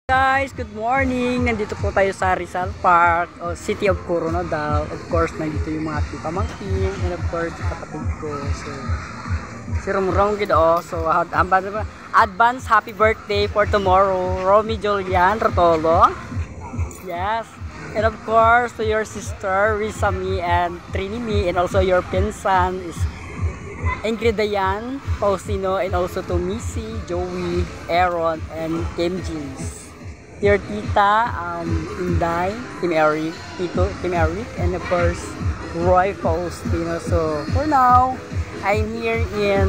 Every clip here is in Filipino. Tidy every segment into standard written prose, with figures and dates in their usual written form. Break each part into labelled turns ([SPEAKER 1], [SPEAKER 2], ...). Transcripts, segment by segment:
[SPEAKER 1] Guys, good morning! Nandito po tayo sa Rizal Park, City of Coronadal. Of course, nandito yung mga ating pamangkin and of course, kapatid ko. So, si Romrong gito. So, advance happy birthday for tomorrow, Romy Julian Rotolo. Yes. And of course, to your sister, Rizami and Trinimi, and also your pinsan is Ingrid Dayan, Faustino, and also to Missy, Joey, Aaron, and Kim Jeans. Dear Tita, Inday, Team Eric, Tito, Team Eric, and of course, Roy Faustino. So, for now, I'm here in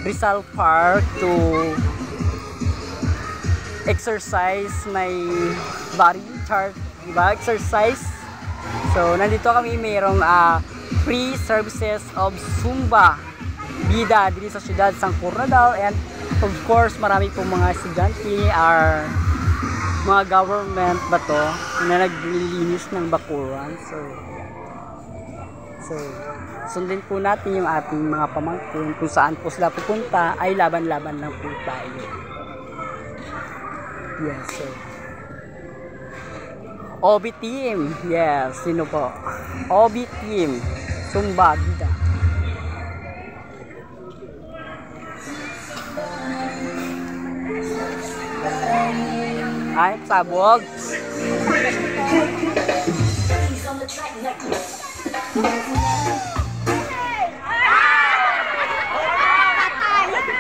[SPEAKER 1] Rizal Park to exercise my body chart, diba? Exercise. So, nandito kami mayroong free services of Zumba Bida dito sa siyudad San Coronadal, and of course, marami pong mga estudyante are mga government ba to na naglilinis ng bakuran. So sundin po natin yung ating mga pamangkin kung saan po sila pupunta, ay laban-laban lang po tayo. Yes, so OB team, yes, sino po? OB team Zumba Bida. Ay, sabog.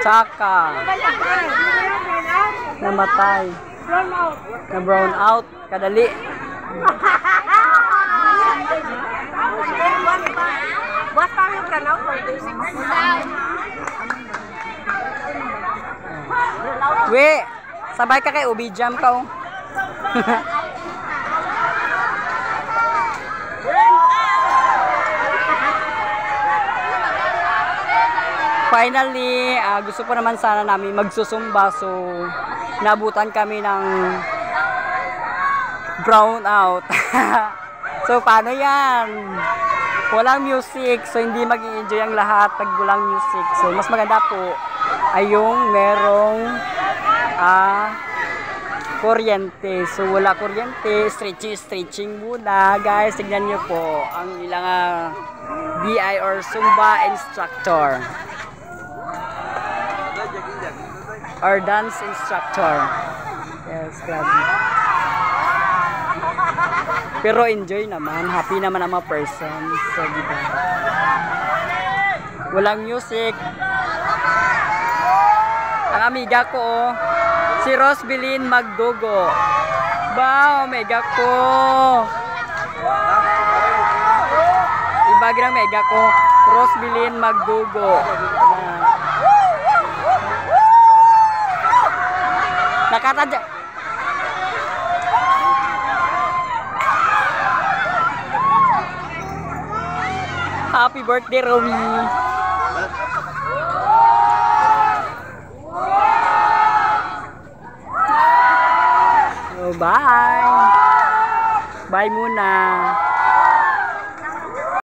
[SPEAKER 1] Tsaka namatay, na brown out, kadali. We, sabay ka kay Ubi Jam ka. Finally, gusto po naman sana namin magsusumba, so nabutan kami ng brown out. So paano yan? Walang music, so hindi mag-i-enjoy ang lahat pag walang music. So mas maganda po ay yung merong kuryente. So wala kuryente, stretching muna. Guys, tignan nyo po ang ilang BI or Zumba instructor or dance instructor. Yes, grabe. Pero enjoy naman, happy naman ang mga person. So diba, walang music. Ang amiga ko, si Rosbelin Magdugo. Ba, amiga ko. Ibagi ng amiga ko, Rosbelin Magdugo. Nakatadya. Happy birthday, Romy. So, bye. Bye muna.